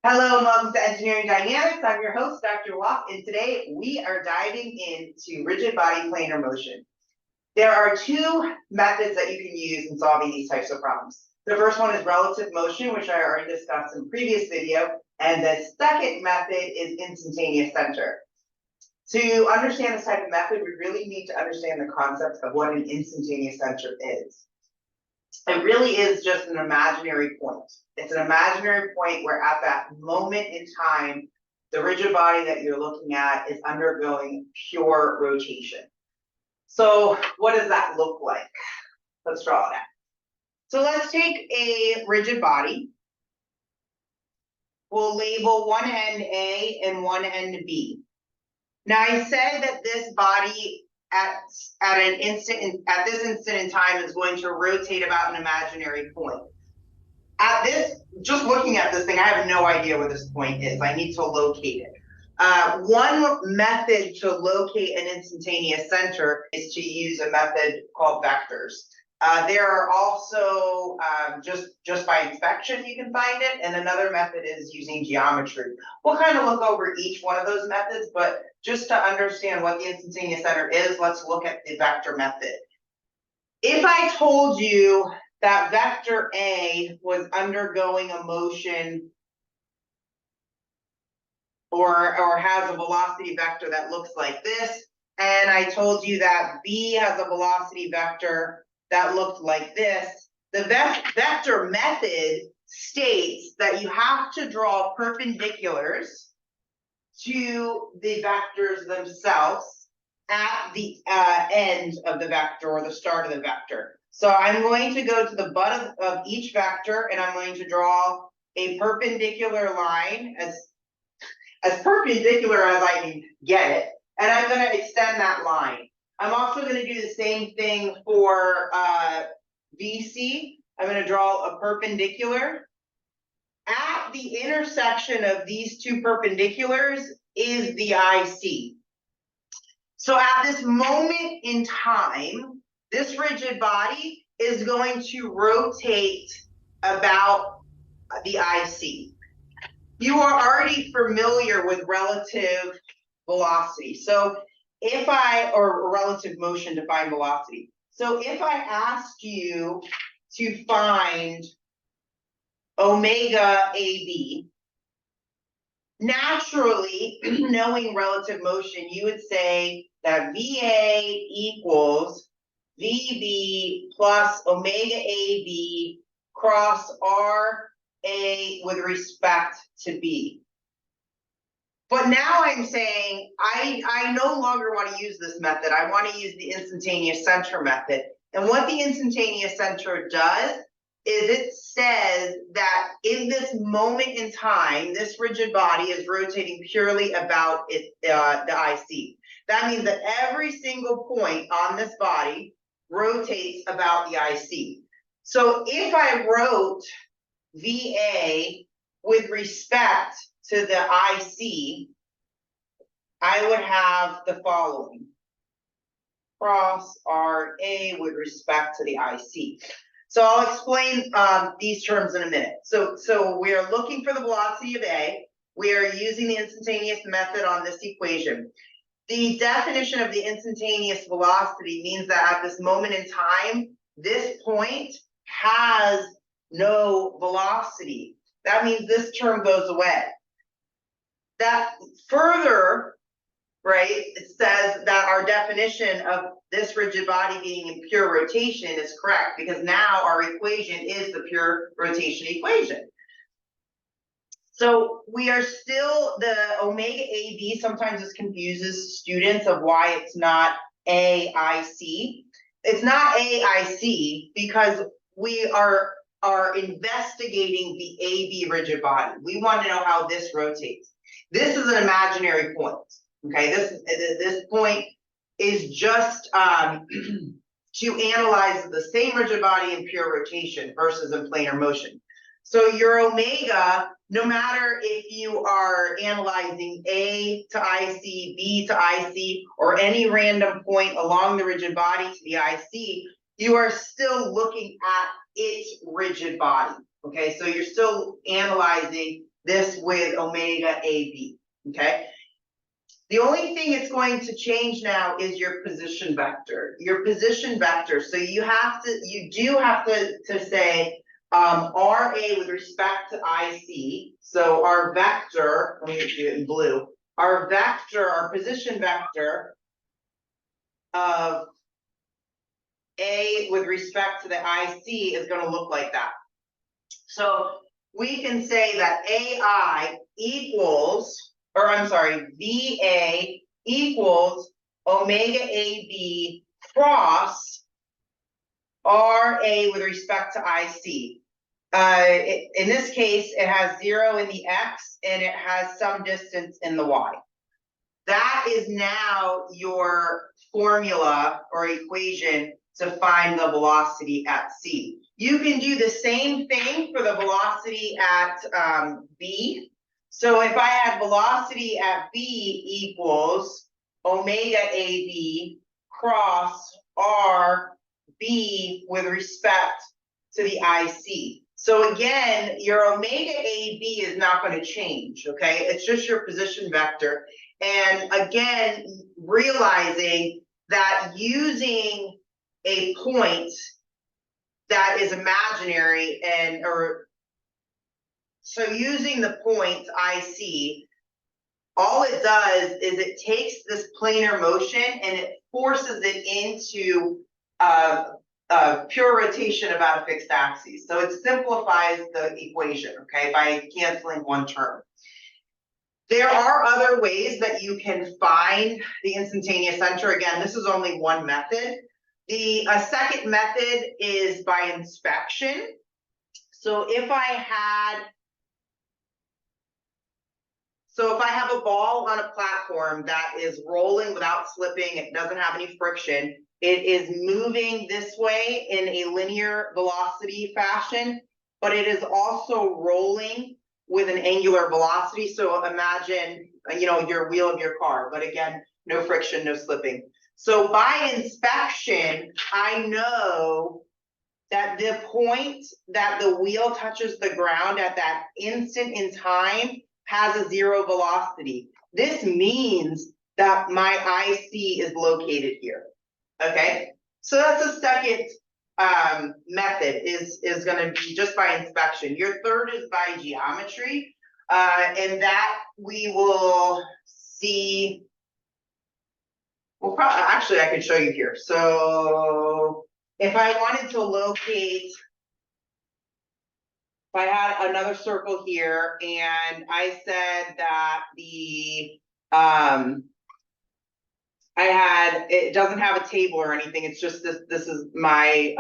Hello and welcome to Engineering Dynamics. I'm your host, Dr. Walk, and today we are diving into rigid body planar motion. There are two methods that you can use in solving these types of problems. The first one is relative motion, which I already discussed in a previous video, and the second method is instantaneous center. To understand this type of method, we really need to understand the concept of what an instantaneous center is. It really is just an imaginary point. It's an imaginary point where at that moment in time, the rigid body that you're looking at is undergoing pure rotation. So what does that look like? Let's draw that. So let's take a rigid body. We'll label one end A and one end B. Now I said that this body at this instant in time is going to rotate about an imaginary point. Just looking at this thing, I have no idea where this point is. I need to locate it. One method to locate an instantaneous center is to use a method called vectors. There are also, just by inspection you can find it, and another method is using geometry. We'll kind of look over each one of those methods, but just to understand what the instantaneous center is, let's look at the vector method. If I told you that vector A was undergoing a motion or has a velocity vector that looks like this, and I told you that B has a velocity vector that looked like this, the vector method states that you have to draw perpendiculars to the vectors themselves at the end of the vector or the start of the vector. So I'm going to go to the butt of each vector and I'm going to draw a perpendicular line as perpendicular as I can get it, and I'm going to extend that line. I'm also going to do the same thing for VC. I'm going to draw a perpendicular. At the intersection of these two perpendiculars is the IC. So at this moment in time, this rigid body is going to rotate about the IC. You are already familiar with relative velocity. Or relative motion to find velocity. So if I asked you to find omega AB, naturally, knowing relative motion, you would say that VA equals VB plus omega AB cross RA with respect to B. But now I'm saying I no longer want to use this method. I want to use the instantaneous center method. And what the instantaneous center does is it says that in this moment in time, this rigid body is rotating purely about the IC. That means that every single point on this body rotates about the IC. So if I wrote VA with respect to the IC, I would have the following. Cross RA with respect to the IC. So I'll explain these terms in a minute. So we are looking for the velocity of A. We are using the instantaneous method on this equation. The definition of the instantaneous velocity means that at this moment in time, this point has no velocity. That means this term goes away. That further, right, it says that our definition of this rigid body being in pure rotation is correct, because now our equation is the pure rotation equation. So we are still, the omega AB, sometimes this confuses students of why it's not AIC. It's not AIC because we are investigating the AB rigid body. We want to know how this rotates. This is an imaginary point. Okay, this point is just to analyze the same rigid body in pure rotation versus in planar motion. So your omega, no matter if you are analyzing A to IC, B to IC, or any random point along the rigid body to the IC, you are still looking at its rigid body. Okay, so you're still analyzing this with omega AB, okay? The only thing it's going to change now is your position vector. Your position vector. So you do have to say RA with respect to IC. So our vector, let me do it in blue. Our vector, our position vector of A with respect to the IC is going to look like that. So we can say that AI equals, or I'm sorry, VA equals omega AB cross RA with respect to IC. In this case, it has 0 in the X and it has some distance in the Y. That is now your formula or equation to find the velocity at C. You can do the same thing for the velocity at B. So if I had velocity at B equals omega AB cross RB with respect to the IC. So again, your omega AB is not going to change, okay? It's just your position vector. And again, realizing that using a point that is imaginary so using the point IC, all it does is it takes this planar motion and it forces it into pure rotation about a fixed axis. So it simplifies the equation, okay, by canceling one term. There are other ways that you can find the instantaneous center. Again, this is only one method. The second method is by inspection. So if I have a ball on a platform that is rolling without slipping, it doesn't have any friction, it is moving this way in a linear velocity fashion, but it is also rolling with an angular velocity. So imagine, your wheel of your car, but again, no friction, no slipping. So by inspection, I know that the point that the wheel touches the ground at that instant in time has a 0 velocity. This means that my IC is located here, okay? So that's the second method is going to be just by inspection. Your third is by geometry, and that we will see. Well, probably, actually, I could show you here. So if I wanted to locate, if I had another circle here and I said that it doesn't have a table or anything, it's just this is my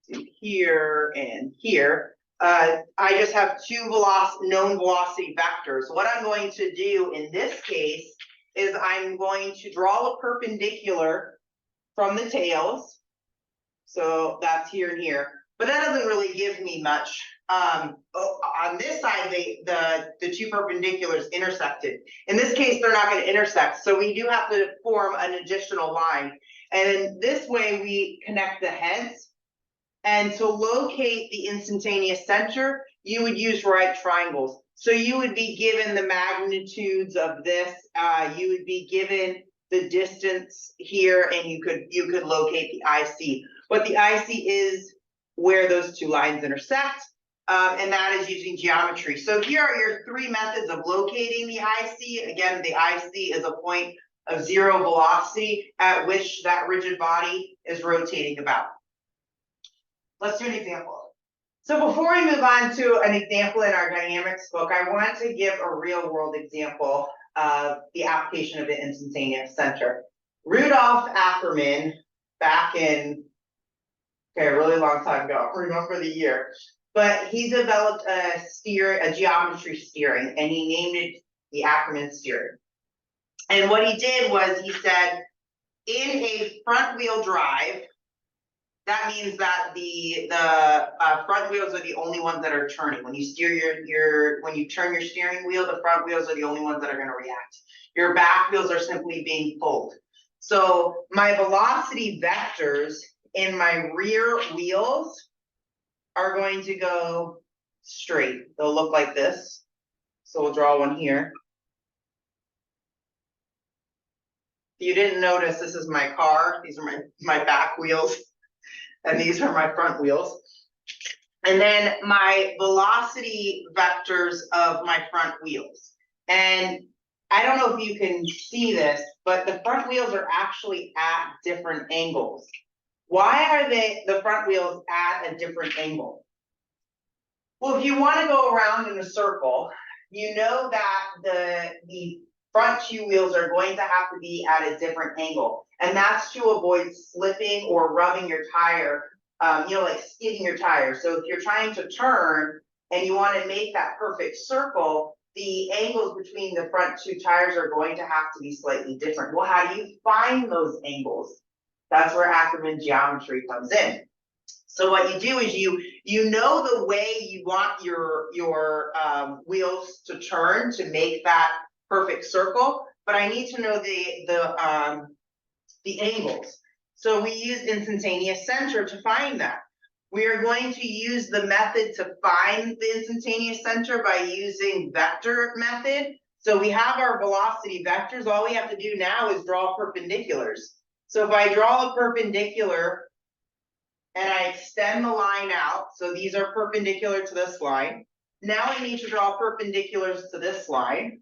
here and here. I just have two known velocity vectors. What I'm going to do in this case is I'm going to draw a perpendicular from the tails. So that's here and here, but that doesn't really give me much. On this side, the two perpendiculars intersected. In this case, they're not going to intersect, so we do have to form an additional line. And in this way, we connect the heads. And to locate the instantaneous center, you would use right triangles. So you would be given the magnitudes of this. You would be given the distance here, and you could locate the IC. But the IC is where those two lines intersect, and that is using geometry. So here are your three methods of locating the IC. Again, the IC is a point of 0 velocity at which that rigid body is rotating about. Let's do an example. So before we move on to an example in our dynamics book, I want to give a real world example of the application of the instantaneous center. Rudolf Ackermann, back in, a really long time ago, I don't remember the year, but he developed a geometry steering, and he named it the Ackermann steering. And what he did was he said, in a front wheel drive, that means that the front wheels are the only ones that are turning. When you steer when you turn your steering wheel, the front wheels are the only ones that are going to react. Your back wheels are simply being pulled. So my velocity vectors in my rear wheels are going to go straight. They'll look like this. So we'll draw one here. If you didn't notice, this is my car. These are my back wheels, and these are my front wheels. And then my velocity vectors of my front wheels. And I don't know if you can see this, but the front wheels are actually at different angles. Why are the front wheels at a different angle? Well, if you want to go around in a circle, you know that the front two wheels are going to have to be at a different angle. And that's to avoid slipping or rubbing your tire, like skidding your tire. So if you're trying to turn and you want to make that perfect circle, the angles between the front two tires are going to have to be slightly different. Well, how do you find those angles? That's where Ackermann geometry comes in. So what you do is you know the way you want your wheels to turn to make that perfect circle, but I need to know the angles. So we use instantaneous center to find that. We are going to use the method to find the instantaneous center by using vector method. So we have our velocity vectors. All we have to do now is draw perpendiculars. So if I draw a perpendicular and I extend the line out, so these are perpendicular to this line. Now I need to draw perpendiculars to this line.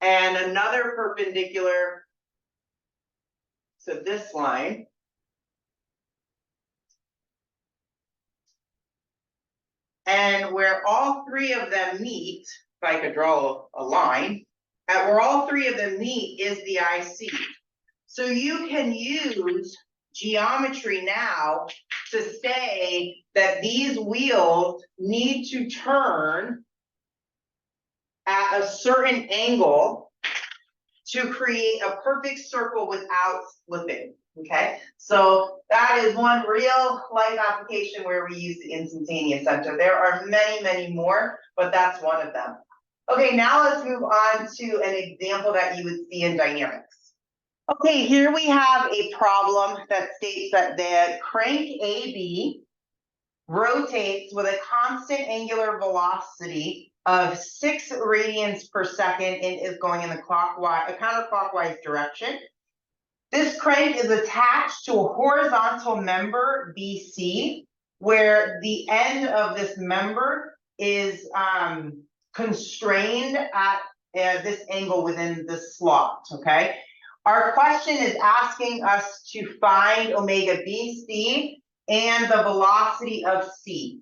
And another perpendicular to this line. And where all three of them meet, if I could draw a line, where all three of them meet is the IC. So you can use geometry now to say that these wheels need to turn at a certain angle to create a perfect circle without slipping. Okay, so that is one real life application where we use the instantaneous center. There are many, many more, but that's one of them. Okay, now let's move on to an example that you would see in dynamics. Okay, here we have a problem that states that the crank AB rotates with a constant angular velocity of 6 radians per second and is going in the counterclockwise direction. This crank is attached to a horizontal member BC, where the end of this member is constrained at this angle within the slot, okay? Our question is asking us to find omega BC and the velocity of C.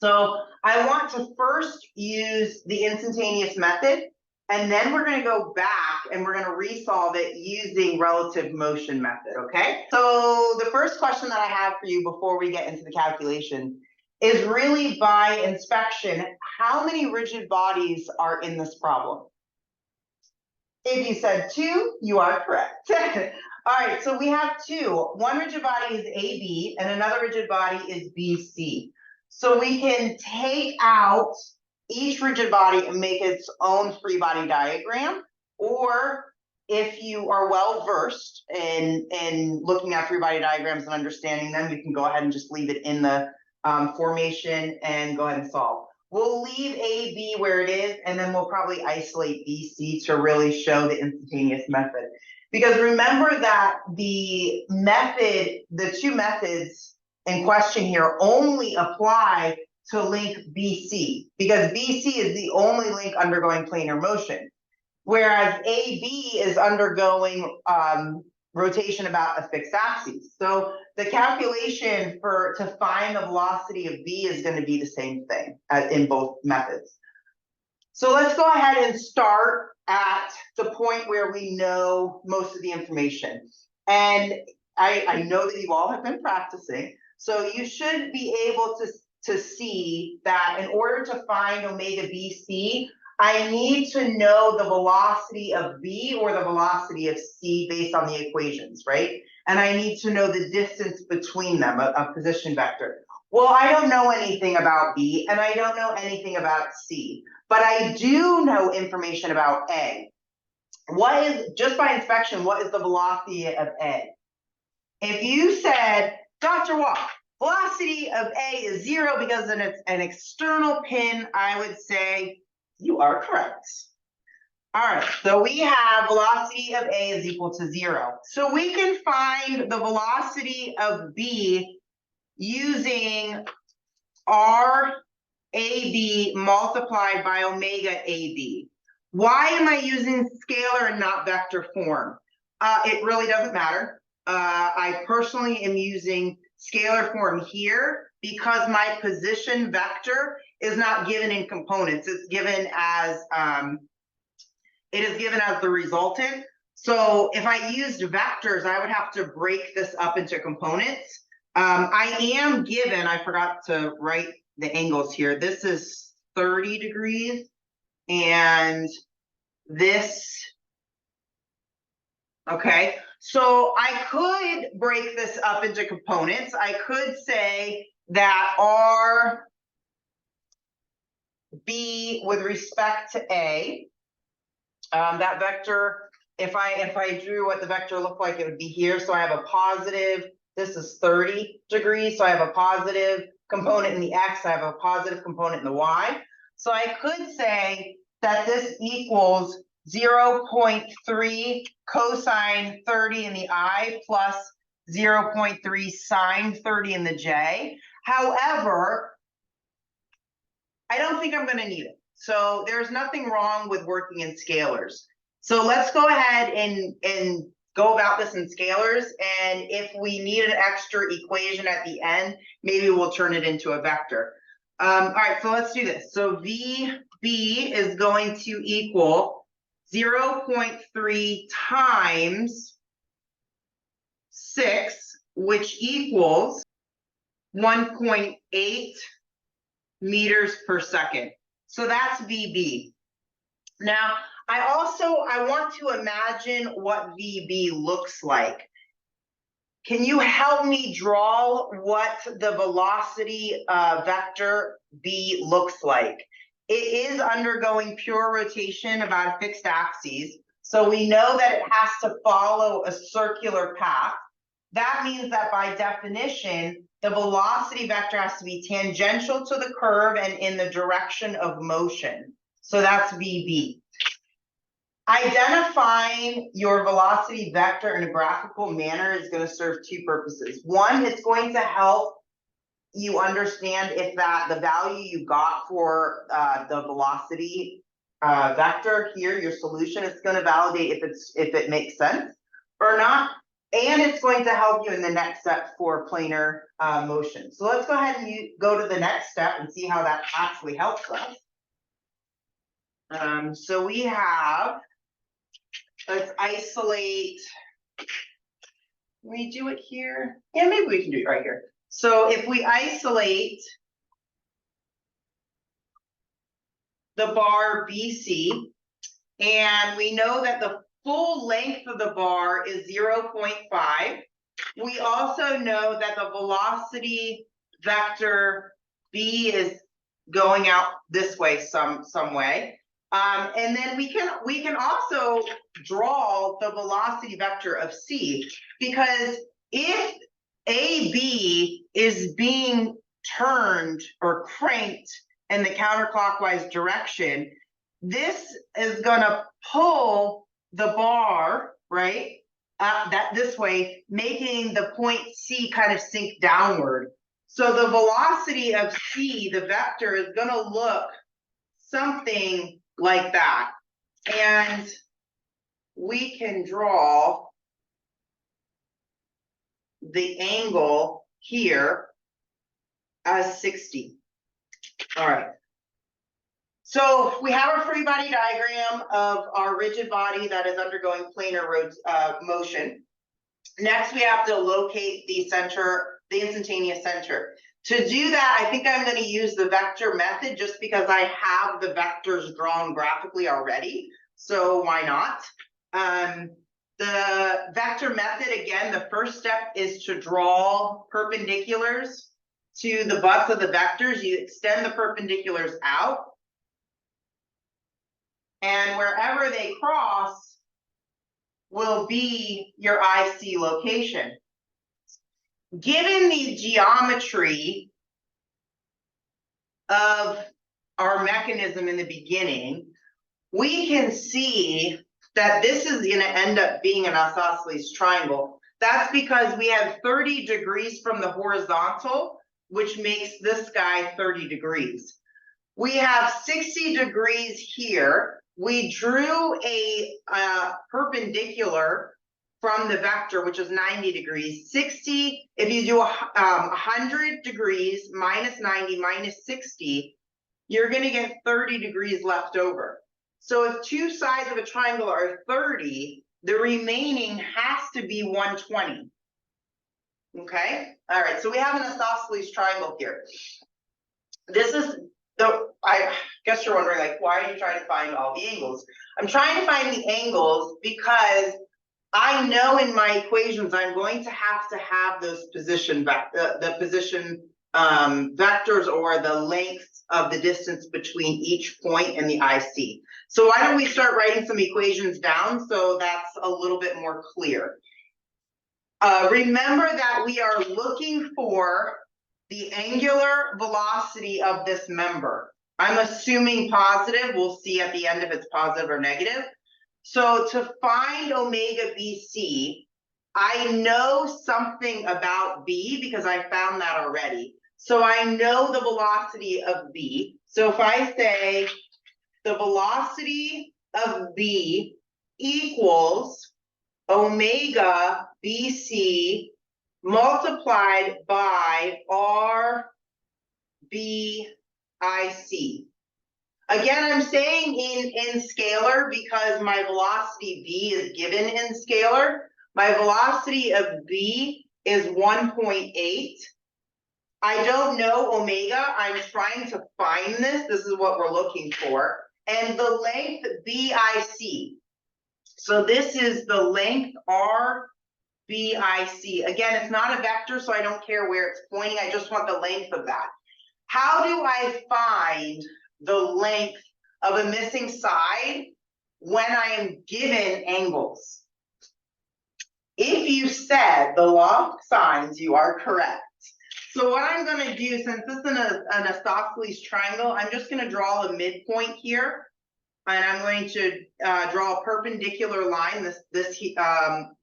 So I want to first use the instantaneous method, and then we're going to go back and we're going to resolve it using relative motion method, okay? So the first question that I have for you before we get into the calculation is really by inspection, how many rigid bodies are in this problem? If you said 2, you are correct. All right, so we have 2. One rigid body is AB and another rigid body is BC. So we can take out each rigid body and make its own free body diagram, or if you are well versed in looking at free body diagrams and understanding them, you can go ahead and just leave it in the formation and go ahead and solve. We'll leave AB where it is, and then we'll probably isolate BC to really show the instantaneous method. Because remember that the two methods in question here only apply to link BC, because BC is the only link undergoing planar motion, whereas AB is undergoing rotation about a fixed axis. So the calculation to find the velocity of B is going to be the same thing in both methods. So let's go ahead and start at the point where we know most of the information. And I know that you all have been practicing, so you should be able to see that in order to find omega BC, I need to know the velocity of B or the velocity of C based on the equations, right? And I need to know the distance between them, a position vector. Well, I don't know anything about B and I don't know anything about C, but I do know information about A. Just by inspection, what is the velocity of A? If you said, Dr. Watt, velocity of A is 0 because it's an external pin, I would say you are correct. All right, so we have velocity of A is equal to 0. So we can find the velocity of B using R AB multiplied by omega AB. Why am I using scalar and not vector form? It really doesn't matter. I personally am using scalar form here because my position vector is not given in components. It's given as the resultant. So if I used vectors, I would have to break this up into components. I am given, I forgot to write the angles here. This is 30 degrees and this, okay. So I could break this up into components. I could say that RB with respect to A, that vector, if I drew what the vector looked like, it would be here. So I have a positive, this is 30 degrees. So I have a positive component in the X, I have a positive component in the Y. So I could say that this equals 0.3 cosine 30 in the I plus 0.3 sine 30 in the J. However, I don't think I'm going to need it. So there's nothing wrong with working in scalars. So let's go ahead and go about this in scalars. And if we need an extra equation at the end, maybe we'll turn it into a vector. All right, so let's do this. So VB is going to equal 0.3 times 6, which equals 1.8 meters per second. So that's VB. Now, I want to imagine what VB looks like. Can you help me draw what the velocity vector B looks like? It is undergoing pure rotation about a fixed axis. So we know that it has to follow a circular path. That means that by definition, the velocity vector has to be tangential to the curve and in the direction of motion. So that's VB. Identifying your velocity vector in a graphical manner is going to serve two purposes. One, it's going to help you understand if the value you got for the velocity vector here, your solution, it's going to validate if it makes sense or not. And it's going to help you in the next step for planar motion. So let's go ahead and go to the next step and see how that actually helps us. So we have, let's isolate, can we do it here? Yeah, maybe we can do it right here. So if we isolate the bar BC, and we know that the full length of the bar is 0.5. We also know that the velocity vector B is going out this way some way. And then we can also draw the velocity vector of C, because if AB is being turned or cranked in the counterclockwise direction, this is going to pull the bar, right, that this way, making the point C kind of sink downward. So the velocity of C, the vector, is going to look something like that. And we can draw the angle here as 60. All right. So we have our free body diagram of our rigid body that is undergoing planar motion. Next, we have to locate the center, the instantaneous center. To do that, I think I'm going to use the vector method just because I have the vectors drawn graphically already. So why not? The vector method, again, the first step is to draw perpendiculars to the butts of the vectors. You extend the perpendiculars out. And wherever they cross will be your IC location. given the geometry of our mechanism in the beginning, we can see that this is going to end up being an isosceles triangle. That's because we have 30 degrees from the horizontal, which makes this guy 30 degrees. We have 60 degrees here. We drew a perpendicular from the vector, which is 90 degrees. 60, if you do 100 degrees minus 90 minus 60, you're going to get 30 degrees left over. So if two sides of a triangle are 30, the remaining has to be 120. Okay? All right, so we have an isosceles triangle here. This is I guess you're wondering, like, why are you trying to find all the angles? I'm trying to find the angles because I know in my equations I'm going to have those position the position vectors, or the length of the distance between each point and the IC. So why don't we start writing some equations down so that's a little bit more clear. Remember that we are looking for the angular velocity of this member. I'm assuming positive. We'll see at the end if it's positive or negative. So to find omega BC, I know something about B because I found that already. So I know the velocity of B. So if I say the velocity of B equals omega BC multiplied by RBIC. Again, I'm saying in scalar because my velocity B is given in scalar. My velocity of B is 1.8. I don't know omega. I'm trying to find this. This is what we're looking for. And the length BIC. So this is the length RBIC. Again, it's not a vector, so I don't care where it's pointing. I just want the length of that. How do I find the length of a missing side when I am given angles? If you said the law of sines, you are correct. So what I'm going to do, since this is an isosceles triangle, I'm just going to draw a midpoint here. And I'm going to draw a perpendicular line, this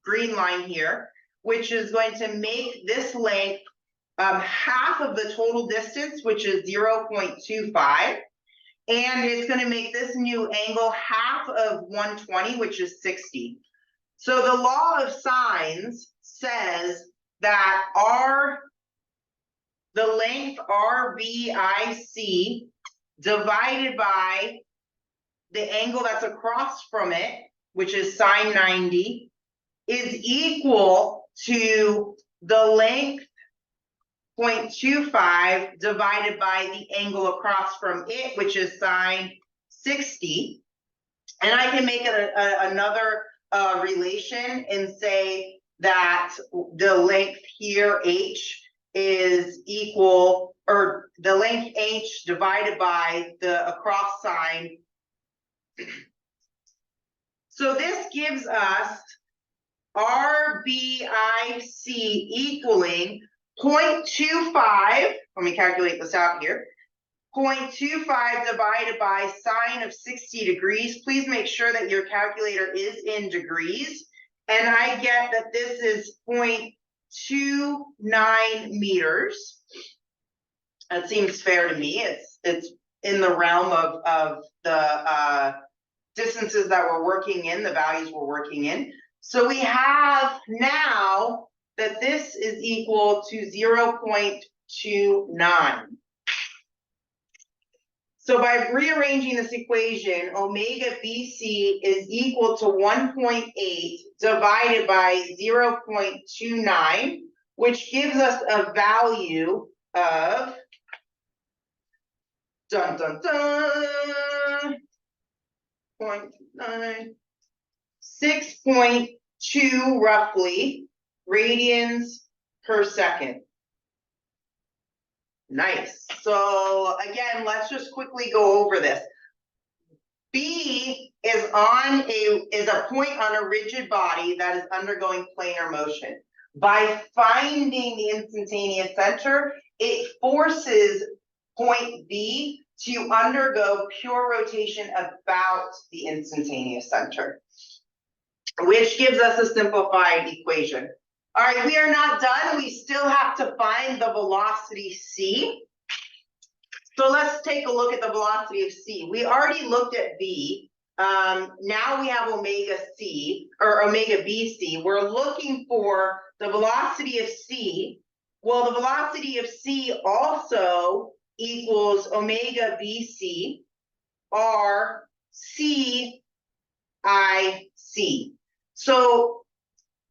green line here, which is going to make this length half of the total distance, which is 0.25. And it's going to make this new angle half of 120, which is 60. So the law of sines says that the length RBIC divided by the angle that's across from it, which is sine 90, is equal to the length 0.25 divided by the angle across from it, which is sine 60. And I can make it another relation and say that the length here, h, is equal, or the length h divided by the across sine. So this gives us RBIC equaling 0.25. Let me calculate this out here. 0.25 divided by sine of 60 degrees. Please make sure that your calculator is in degrees. And I get that this is 0.29 meters. That seems fair to me. It's in the realm of the distances that we're working in, the values we're working in. So we have now that this is equal to 0.29. So by rearranging this equation, omega BC is equal to 1.8 divided by 0.29, which gives us a value of 0.9, 6.2 roughly radians per second. Nice. So again, let's just quickly go over this. B is a point on a rigid body that is undergoing planar motion. by finding the instantaneous center, it forces point B to undergo pure rotation about the instantaneous center, which gives us a simplified equation. All right, we are not done. We still have to find the velocity C. So let's take a look at the velocity of C. We already looked at B. Now we have omega C, or omega BC. We're looking for the velocity of C. Well, the velocity of C also equals omega BC R C I C. So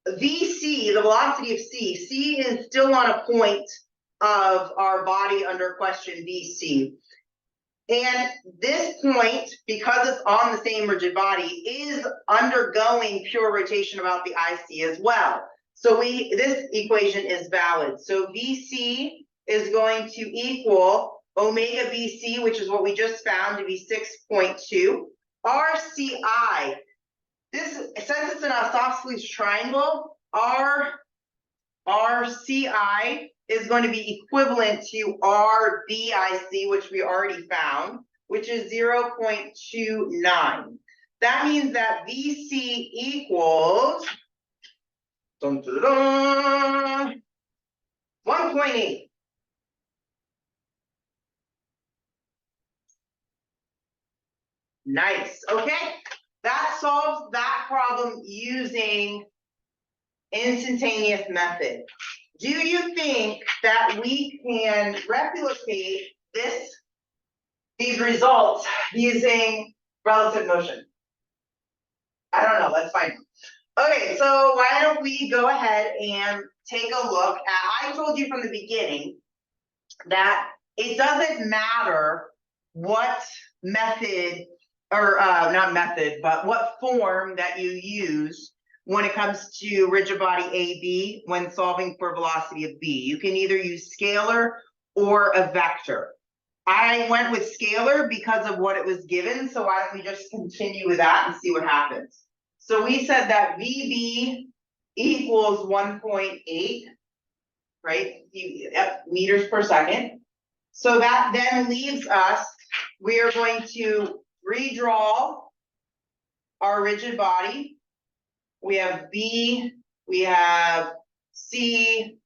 VC, the velocity of C is still on a point of our body under question VC. And this point, because it's on the same rigid body, is undergoing pure rotation about the IC as well. So this equation is valid. So VC is going to equal omega BC, which is what we just found to be 6.2. RCI, since it's an isosceles triangle, RCI is going to be equivalent to RBIC, which we already found, which is 0.29. That means that VC equals 1.8. Nice. Okay. That solves that problem using instantaneous method. Do you think that we can replicate these results using relative motion? I don't know. Let's find out. Okay, so why don't we go ahead and take a look at, I told you from the beginning that it doesn't matter what method, or not method, but what form that you use when it comes to rigid body AB when solving for velocity of B. You can either use scalar or a vector. I went with scalar because of what it was given, so why don't we just continue with that and see what happens. So we said that VB equals 1.8, right? Yep, meters per second. So that then leaves us, we are going to redraw our rigid body. We have B, we have C,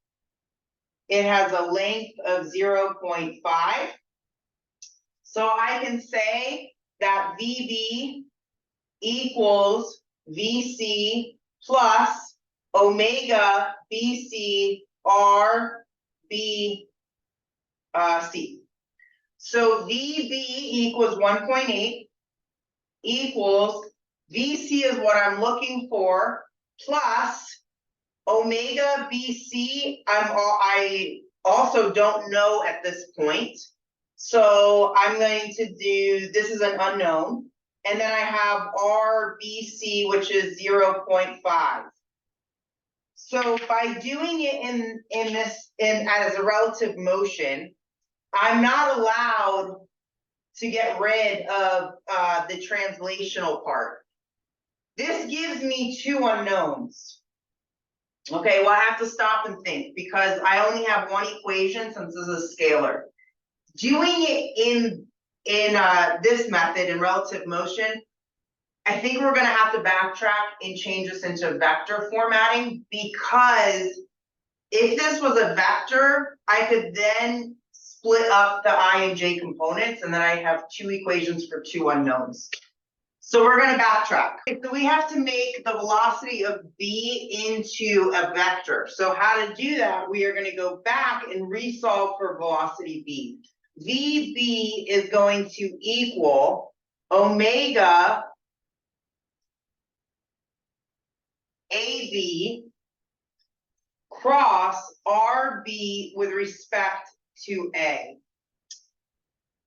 it has a length of 0.5. So I can say that VB equals VC plus omega BC R B C. So VB equals 1.8 equals VC is what I'm looking for, plus omega BC, I also don't know at this point. So I'm going to do, this is an unknown, and then I have RBC, which is 0.5. So by doing it as a relative motion, I'm not allowed to get rid of the translational part. This gives me two unknowns. Okay, well, I have to stop and think because I only have one equation since this is a scalar. Doing it in this method in relative motion, I think we're going to have to backtrack and change this into vector formatting, because if this was a vector, I could then split up the I and J components, and then I have two equations for two unknowns. So we're going to backtrack. So we have to make the velocity of B into a vector. So how to do that, we are going to go back and resolve for velocity B. VB is going to equal omega AB cross RB with respect to A.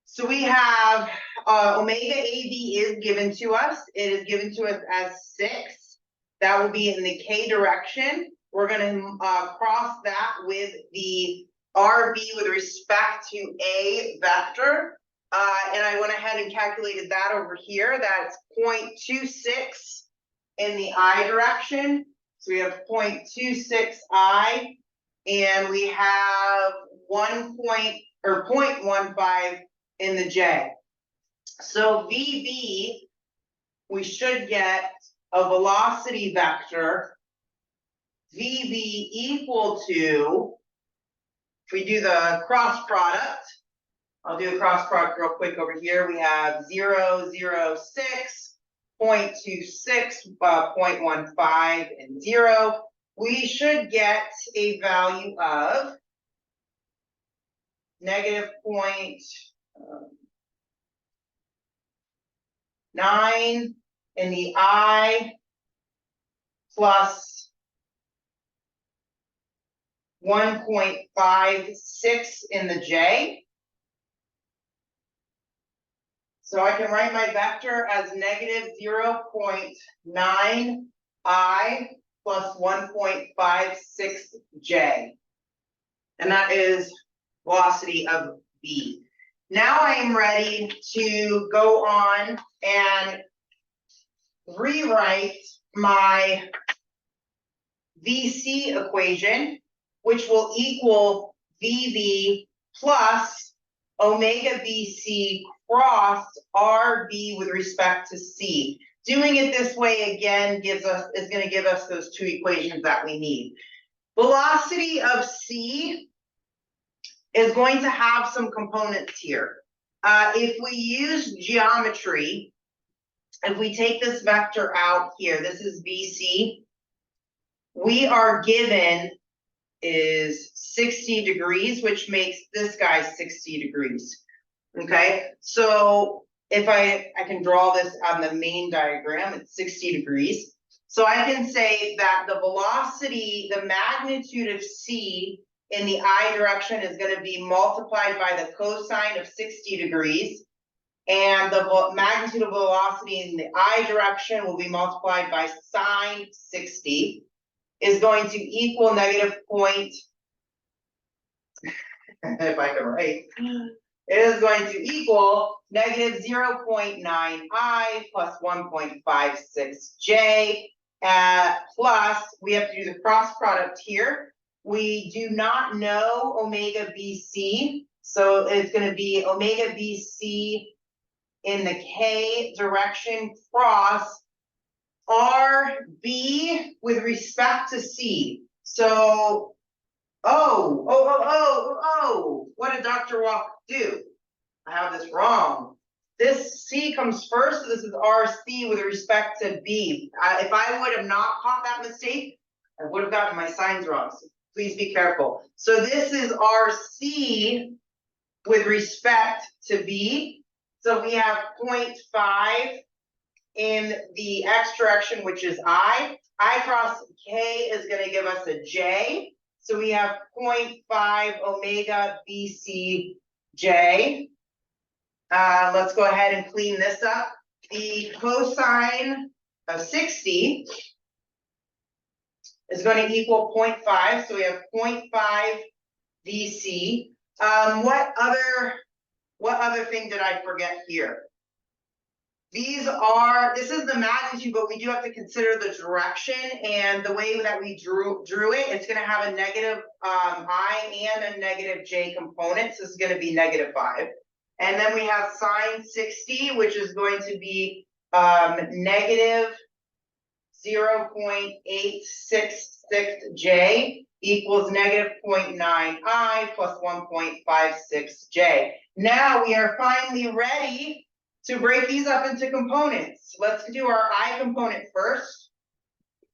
So we have omega AB is given to us. It is given to us as 6. That will be in the K direction. We're going to cross that with the RB with respect to A vector. And I went ahead and calculated that over here. That's 0.26 in the I direction. So we have 0.26i, and we have 0.15 in the j. So VB, we should get a velocity vector, VB equal to, if we do the cross product, I'll do a cross product real quick over here. We have 0, 0, 6, 0.26, 0.15, and 0. We should get a value of negative 0.9 in the I plus 1.56 in the j. So I can write my vector as negative 0.9 I plus 1.56 j. And that is velocity of B. Now I am ready to go on and rewrite my VC equation, which will equal VB plus omega BC cross RB with respect to C. Doing it this way again is going to give us those two equations that we need. Velocity of C is going to have some components here. If we use geometry, if we take this vector out here, this is VC, we are given is 60 degrees, which makes this guy 60 degrees. Okay, so if I can draw this on the main diagram, it's 60 degrees. So I can say that the velocity, the magnitude of C in the I direction is going to be multiplied by the cosine of 60 degrees. And the magnitude of velocity in the I direction will be multiplied by sine 60, is going to equal negative point, if I can write, it is going to equal negative 0.9 I plus 1.56 j, plus, we have to do the cross product here. We do not know omega BC, so it's going to be omega BC in the K direction cross RB with respect to C. So, what did Dr. Walk do? I have this wrong. This C comes first, so this is RC with respect to B. If I would have not caught that mistake, I would have gotten my signs wrong. So please be careful. So this is RC with respect to B. So we have 0.5 in the X direction, which is I. I cross K is going to give us a J. So we have 0.5 omega BC J. Let's go ahead and clean this up. The cosine of 60 is going to equal 0.5. So we have 0.5 VC. What other thing did I forget here? This is the magnitude, but we do have to consider the direction, and the way that we drew it, it's going to have a negative I and a negative J component. So this is going to be negative 5. And then we have sine 60, which is going to be negative 0.866 J equals negative 0.9 I plus 1.56 J. Now we are finally ready to break these up into components. Let's do our I component first.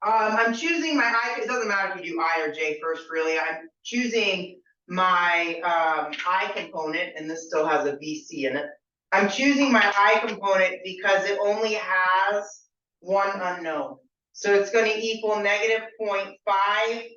I'm choosing my I, it doesn't matter if you do I or J first, really. I'm choosing my I component, and this still has a VC in it. I'm choosing my I component because it only has one unknown. So it's going to equal negative 0.5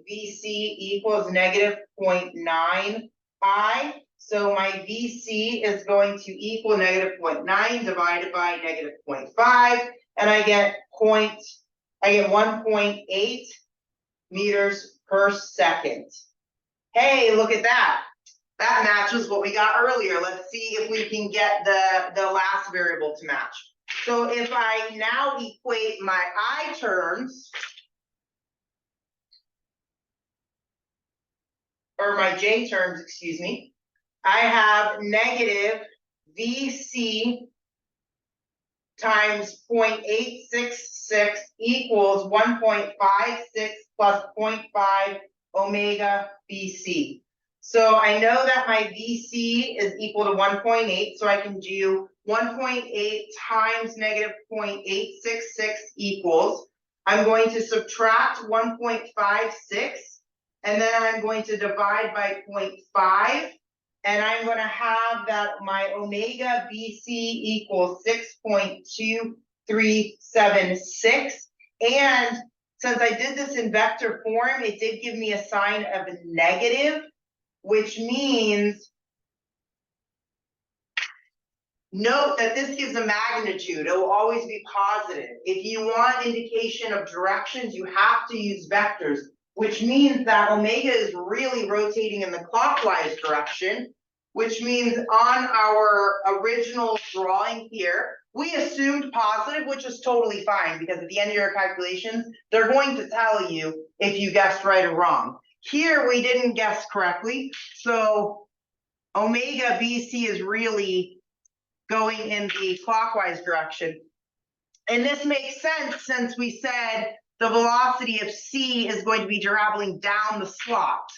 VC equals negative 0.9 I. So my VC is going to equal negative 0.9 divided by negative 0.5, and I get 1.8 meters per second. Hey, look at that. That matches what we got earlier. Let's see if we can get the last variable to match. So if I now equate my I terms, or my J terms, excuse me, I have negative VC times 0.866 equals 1.56 plus 0.5 omega BC. So I know that my VC is equal to 1.8, so I can do 1.8 times negative 0.866 equals, I'm going to subtract 1.56, and then I'm going to divide by 0.5, and I'm going to have that my omega BC equals 6.2376. And since I did this in vector form, it did give me a sign of a negative, which means, note that this gives a magnitude. It will always be positive. If you want indication of directions, you have to use vectors, which means that omega is really rotating in the clockwise direction, which means on our original drawing here, we assumed positive, which is totally fine, because at the end of your calculations, they're going to tell you if you guessed right or wrong. Here, we didn't guess correctly, so omega BC is really going in the clockwise direction. And this makes sense since we said the velocity of C is going to be traveling down the slot.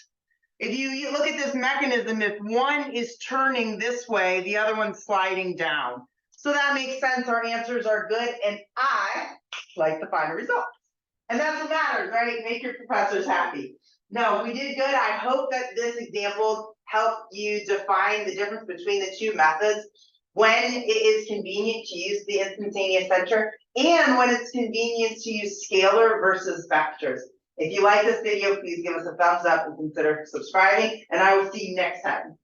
If you look at this mechanism, if one is turning this way, the other one's sliding down. So that makes sense. Our answers are good, and I like the final results. And that's what matters, right? Make your professors happy. No, we did good. I hope that this example helped you define the difference between the two methods, when it is convenient to use the instantaneous center, and when it's convenient to use scalar versus vectors. If you like this video, please give us a thumbs up and consider subscribing, and I will see you next time.